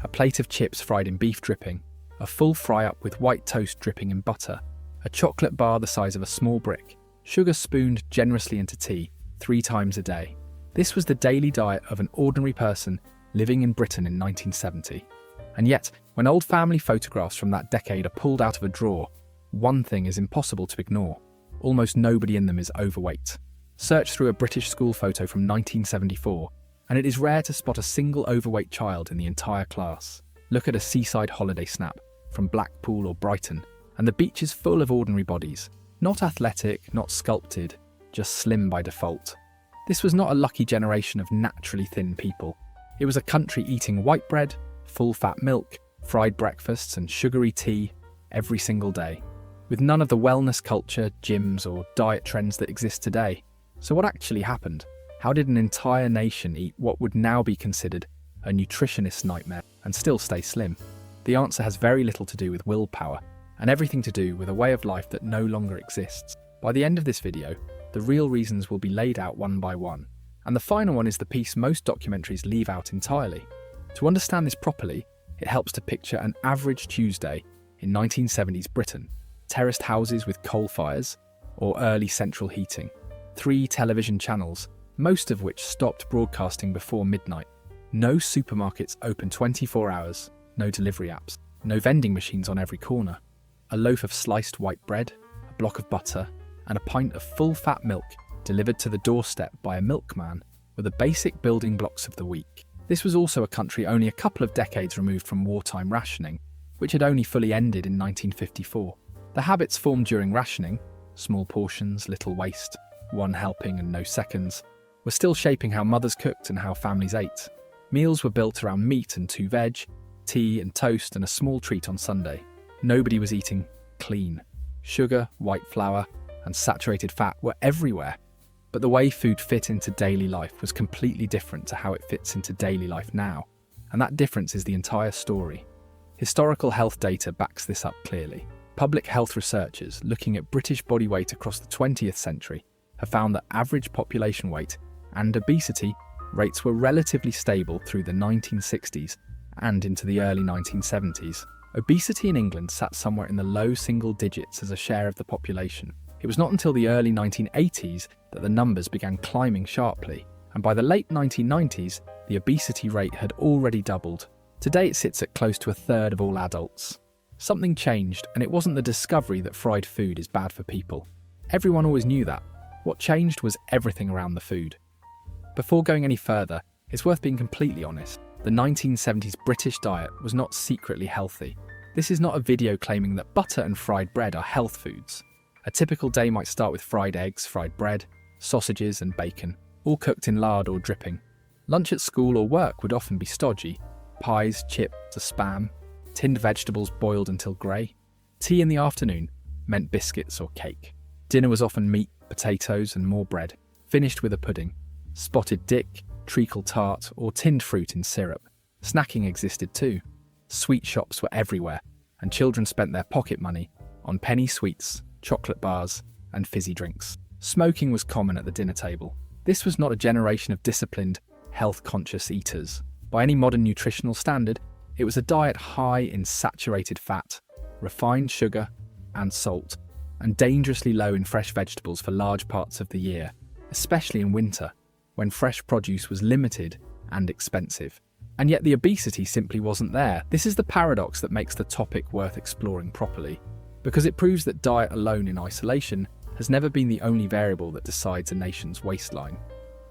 a plate of chips fried in beef dripping, a full fry-up with white toast dripping in butter, a chocolate bar the size of a small brick, sugar spooned generously into tea 3 times a day. This was the daily diet of an ordinary person living in Britain in 1970. And yet, when old family photographs from that decade are pulled out of a drawer, one thing is impossible to ignore. Almost nobody in them is overweight. Search through a British school photo from 1974, and it is rare to spot a single overweight child in the entire class. Look at a seaside holiday snap from Blackpool or Brighton, and the beach is full of ordinary bodies. Not athletic, not sculpted, just slim by default. This was not a lucky generation of naturally thin people. It was a country eating white bread, full-fat milk, fried breakfasts and sugary tea every single day, with none of the wellness culture, gyms or diet trends that exist today. So what actually happened? How did an entire nation eat what would now be considered a nutritionist's nightmare and still stay slim? The answer has very little to do with willpower and everything to do with a way of life that no longer exists. By the end of this video, the real reasons will be laid out one by one, and the final one is the piece most documentaries leave out entirely. To understand this properly, it helps to picture an average Tuesday in 1970s Britain: terraced houses with coal fires or early central heating, 3 television channels, most of which stopped broadcasting before midnight, no supermarkets open 24 hours, no delivery apps, no vending machines on every corner, a loaf of sliced white bread, a block of butter, and a pint of full-fat milk delivered to the doorstep by a milkman were the basic building blocks of the week. This was also a country only a couple of decades removed from wartime rationing, which had only fully ended in 1954. The habits formed during rationing, small portions, little waste, 1 helping and no seconds, were still shaping how mothers cooked and how families ate. Meals were built around meat and 2 veg, tea and toast and a small treat on Sunday. Nobody was eating clean. Sugar, white flour, and saturated fat were everywhere. But the way food fit into daily life was completely different to how it fits into daily life now, and that difference is the entire story. Historical health data backs this up clearly. Public health researchers looking at British body weight across the 20th century have found that average population weight and obesity rates were relatively stable through the 1960s and into the early 1970s. Obesity in England sat somewhere in the low single digits as a share of the population. It was not until the early 1980s that the numbers began climbing sharply, and by the late 1990s, the obesity rate had already doubled. Today it sits at close to 1/3 of all adults. Something changed, and it wasn't the discovery that fried food is bad for people. Everyone always knew that. What changed was everything around the food. Before going any further, it's worth being completely honest. The 1970s British diet was not secretly healthy. This is not a video claiming that butter and fried bread are health foods. A typical day might start with fried eggs, fried bread, sausages and bacon, all cooked in lard or dripping. Lunch at school or work would often be stodgy: pies, chips, a spam, tinned vegetables boiled until grey. Tea in the afternoon meant biscuits or cake. Dinner was often meat, potatoes and more bread, finished with a pudding, spotted dick, treacle tart or tinned fruit in syrup. Snacking existed too. Sweet shops were everywhere, and children spent their pocket money on penny sweets, chocolate bars and fizzy drinks. Smoking was common at the dinner table. This was not a generation of disciplined, health-conscious eaters. By any modern nutritional standard, it was a diet high in saturated fat, refined sugar and salt, and dangerously low in fresh vegetables for large parts of the year, especially in winter, when fresh produce was limited and expensive. And yet the obesity simply wasn't there. This is the paradox that makes the topic worth exploring properly, because it proves that diet alone in isolation has never been the only variable that decides a nation's waistline.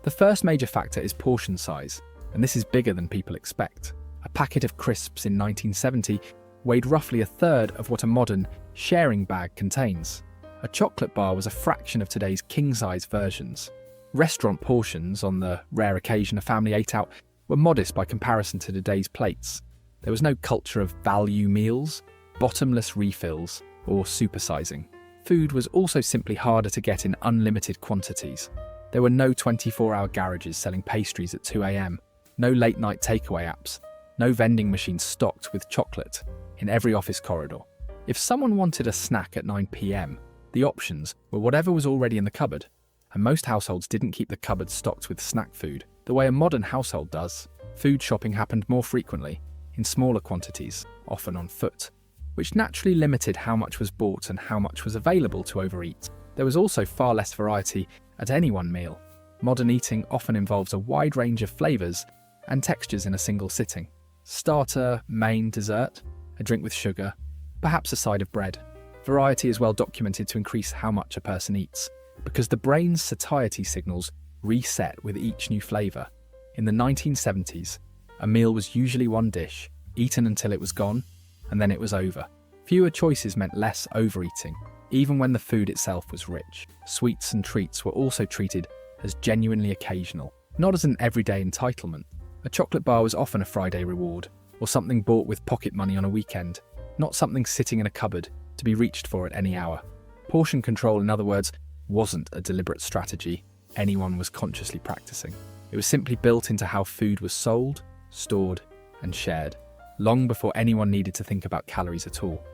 The first major factor is portion size, and this is bigger than people expect. A packet of crisps in 1970 weighed roughly 1/3 of what a modern sharing bag contains. A chocolate bar was a fraction of today's king-size versions. Restaurant portions, on the rare occasion a family ate out, were modest by comparison to today's plates. There was no culture of value meals, bottomless refills, or supersizing. Food was also simply harder to get in unlimited quantities. There were no 24-hour garages selling pastries at 2 a.m, no late-night takeaway apps, no vending machines stocked with chocolate in every office corridor. If someone wanted a snack at 9 p.m, the options were whatever was already in the cupboard, and most households didn't keep the cupboard stocked with snack food the way a modern household does. Food shopping happened more frequently, in smaller quantities, often on foot, which naturally limited how much was bought and how much was available to overeat. There was also far less variety at any one meal. Modern eating often involves a wide range of flavours and textures in a single sitting. Starter, main, dessert, a drink with sugar, perhaps a side of bread. Variety is well documented to increase how much a person eats, because the brain's satiety signals reset with each new flavour. In the 1970s, a meal was usually one dish, eaten until it was gone, and then it was over. Fewer choices meant less overeating, even when the food itself was rich. Sweets and treats were also treated as genuinely occasional, not as an everyday entitlement. A chocolate bar was often a Friday reward, or something bought with pocket money on a weekend, not something sitting in a cupboard to be reached for at any hour. Portion control, in other words, wasn't a deliberate strategy anyone was consciously practicing. It was simply built into how food was sold, stored, and shared, long before anyone needed to think about calories at all.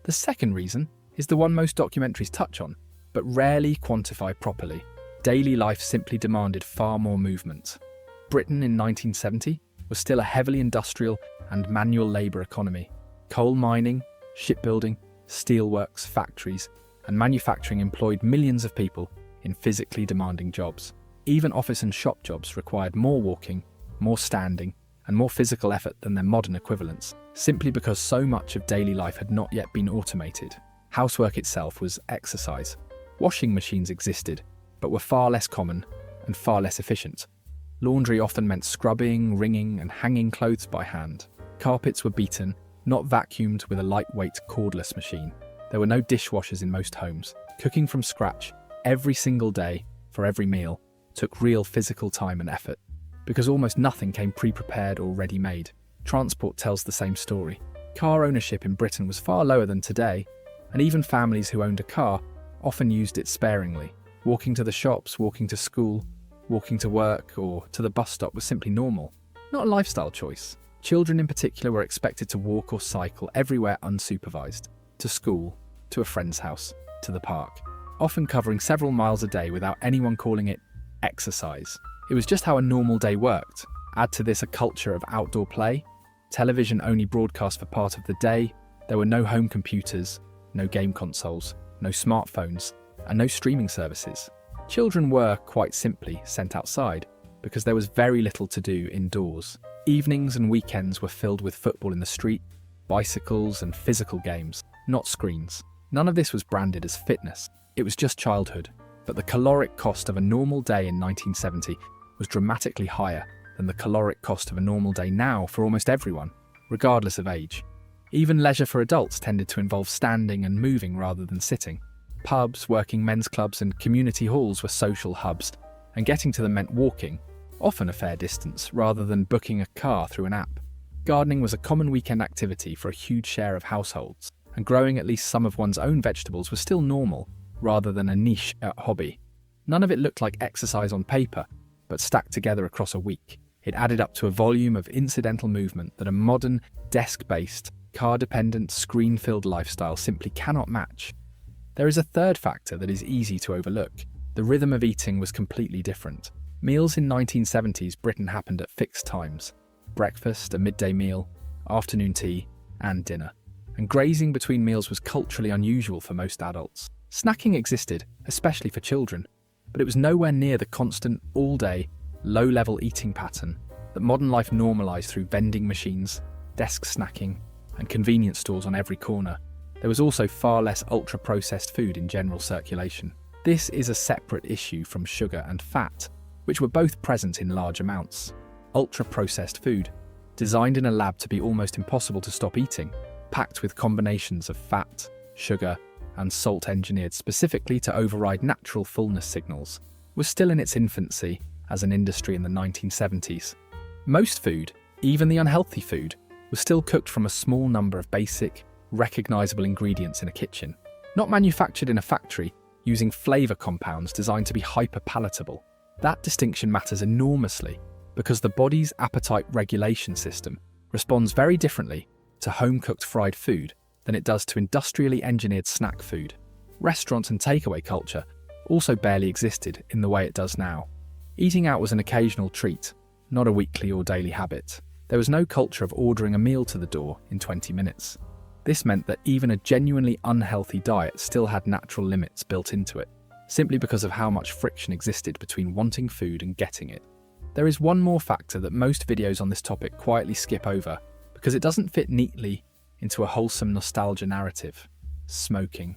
The second reason is the one most documentaries touch on, but rarely quantify properly. Daily life simply demanded far more movement. Britain in 1970 was still a heavily industrial and manual labour economy. Coal mining, shipbuilding, steelworks, factories, and manufacturing employed millions of people in physically demanding jobs. Even office and shop jobs required more walking, more standing, and more physical effort than their modern equivalents, simply because so much of daily life had not yet been automated. Housework itself was exercise. Washing machines existed, but were far less common and far less efficient. Laundry often meant scrubbing, wringing, and hanging clothes by hand. Carpets were beaten, not vacuumed with a lightweight cordless machine. There were no dishwashers in most homes. Cooking from scratch, every single day, for every meal, took real physical time and effort, because almost nothing came pre-prepared or ready-made. Transport tells the same story. Car ownership in Britain was far lower than today, and even families who owned a car often used it sparingly. Walking to the shops, walking to school, walking to work, or to the bus stop was simply normal, not a lifestyle choice. Children in particular were expected to walk or cycle everywhere unsupervised, to school, to a friend's house, to the park, often covering several miles a day without anyone calling it exercise. It was just how a normal day worked. Add to this a culture of outdoor play. Television only broadcast for part of the day. There were no home computers, no game consoles, no smartphones, and no streaming services. Children were, quite simply, sent outside because there was very little to do indoors. Evenings and weekends were filled with football in the street, bicycles, and physical games, not screens. None of this was branded as fitness. It was just childhood. But the caloric cost of a normal day in 1970 was dramatically higher than the caloric cost of a normal day now for almost everyone, regardless of age. Even leisure for adults tended to involve standing and moving rather than sitting. Pubs, working men's clubs, and community halls were social hubs, and getting to them meant walking, often a fair distance, rather than booking a car through an app. Gardening was a common weekend activity for a huge share of households, and growing at least some of one's own vegetables was still normal, rather than a niche hobby. None of it looked like exercise on paper, but stacked together across a week. It added up to a volume of incidental movement that a modern, desk-based, car-dependent, screen-filled lifestyle simply cannot match. There is a third factor that is easy to overlook. The rhythm of eating was completely different. Meals in 1970s Britain happened at fixed times: breakfast, a midday meal, afternoon tea, and dinner. And grazing between meals was culturally unusual for most adults. Snacking existed, especially for children, but it was nowhere near the constant, all-day, low-level eating pattern that modern life normalised through vending machines, desk snacking, and convenience stores on every corner. There was also far less ultra-processed food in general circulation. This is a separate issue from sugar and fat, which were both present in large amounts. Ultra-processed food, designed in a lab to be almost impossible to stop eating, packed with combinations of fat, sugar, and salt engineered specifically to override natural fullness signals, was still in its infancy as an industry in the 1970s. Most food, even the unhealthy food, was still cooked from a small number of basic, recognisable ingredients in a kitchen, not manufactured in a factory using flavour compounds designed to be hyper-palatable. That distinction matters enormously because the body's appetite regulation system responds very differently to home-cooked fried food than it does to industrially engineered snack food. Restaurant and takeaway culture also barely existed in the way it does now. Eating out was an occasional treat, not a weekly or daily habit. There was no culture of ordering a meal to the door in 20 minutes. This meant that even a genuinely unhealthy diet still had natural limits built into it, simply because of how much friction existed between wanting food and getting it. There is one more factor that most videos on this topic quietly skip over because it doesn't fit neatly into a wholesome nostalgia narrative: smoking.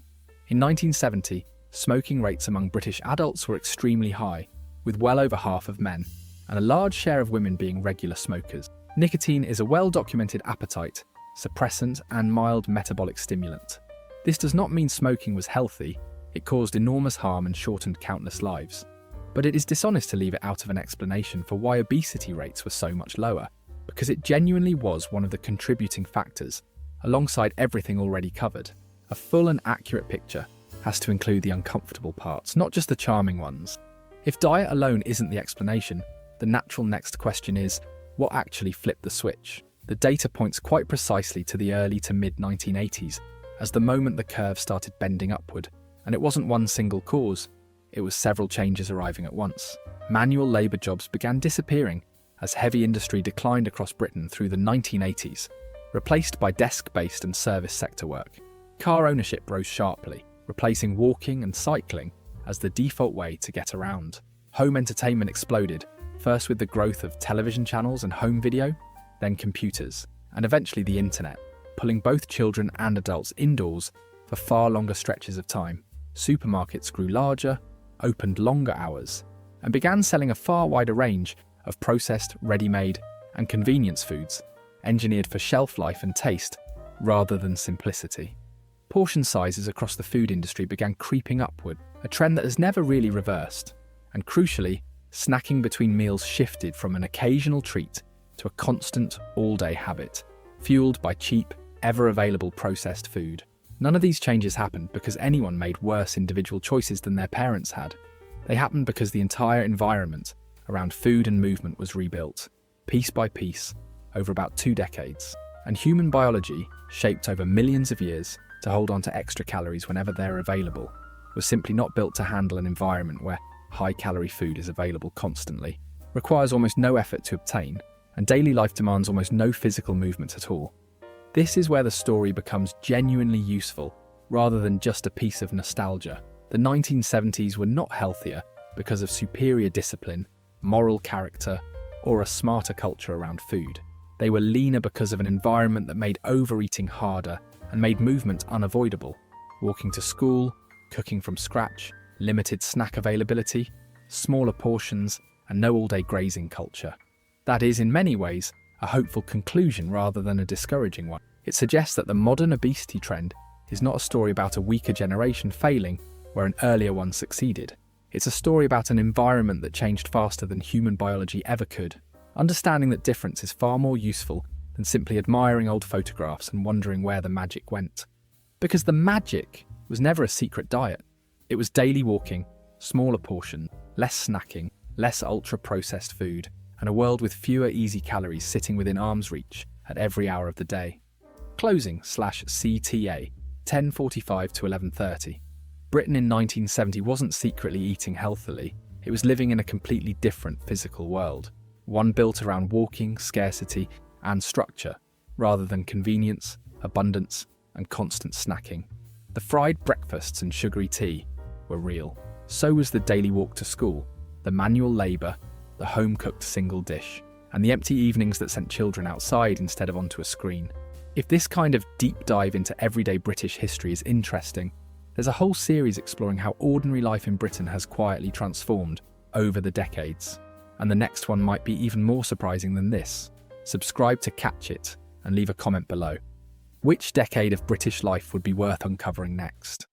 In 1970, smoking rates among British adults were extremely high, with well over half of men, and a large share of women being regular smokers. Nicotine is a well-documented appetite suppressant and mild metabolic stimulant. This does not mean smoking was healthy. It caused enormous harm and shortened countless lives. But it is dishonest to leave it out of an explanation for why obesity rates were so much lower, because it genuinely was one of the contributing factors, alongside everything already covered. A full and accurate picture has to include the uncomfortable parts, not just the charming ones. If diet alone isn't the explanation, the natural next question is, what actually flipped the switch? The data points quite precisely to the early to mid-1980s, as the moment the curve started bending upward, and it wasn't one single cause, it was several changes arriving at once. Manual labour jobs began disappearing as heavy industry declined across Britain through the 1980s, replaced by desk-based and service sector work. Car ownership rose sharply, replacing walking and cycling as the default way to get around. Home entertainment exploded, first with the growth of television channels and home video, then computers, and eventually the internet, pulling both children and adults indoors for far longer stretches of time. Supermarkets grew larger, opened longer hours, and began selling a far wider range of processed, ready-made, and convenience foods, engineered for shelf life and taste rather than simplicity. Portion sizes across the food industry began creeping upward, a trend that has never really reversed, and crucially, snacking between meals shifted from an occasional treat to a constant, all-day habit, fueled by cheap, ever-available processed food. None of these changes happened because anyone made worse individual choices than their parents had. They happened because the entire environment around food and movement was rebuilt, piece by piece, over about 2 decades. And human biology, shaped over millions of years to hold on to extra calories whenever they're available, was simply not built to handle an environment where high-calorie food is available constantly, requires almost no effort to obtain, and daily life demands almost no physical movement at all. This is where the story becomes genuinely useful, rather than just a piece of nostalgia. The 1970s were not healthier because of superior discipline, moral character, or a smarter culture around food. They were leaner because of an environment that made overeating harder and made movement unavoidable. Walking to school, cooking from scratch, limited snack availability, smaller portions, and no all-day grazing culture. That is, in many ways, a hopeful conclusion rather than a discouraging one. It suggests that the modern obesity trend is not a story about a weaker generation failing where an earlier one succeeded. It's a story about an environment that changed faster than human biology ever could. Understanding that difference is far more useful than simply admiring old photographs and wondering where the magic went. Because the magic was never a secret diet. It was daily walking, smaller portions, less snacking, less ultra-processed food, and a world with fewer easy calories sitting within arm's reach at every hour of the day. Closing/CTA, 10:45 to 11:30. Britain in 1970 wasn't secretly eating healthily, it was living in a completely different physical world, one built around walking, scarcity, and structure, rather than convenience, abundance, and constant snacking. The fried breakfasts and sugary tea were real. So was the daily walk to school, the manual labour, the home-cooked single dish, and the empty evenings that sent children outside instead of onto a screen. If this kind of deep dive into everyday British history is interesting, there's a whole series exploring how ordinary life in Britain has quietly transformed over the decades. And the next one might be even more surprising than this. Subscribe to catch it and leave a comment below. Which decade of British life would be worth uncovering next?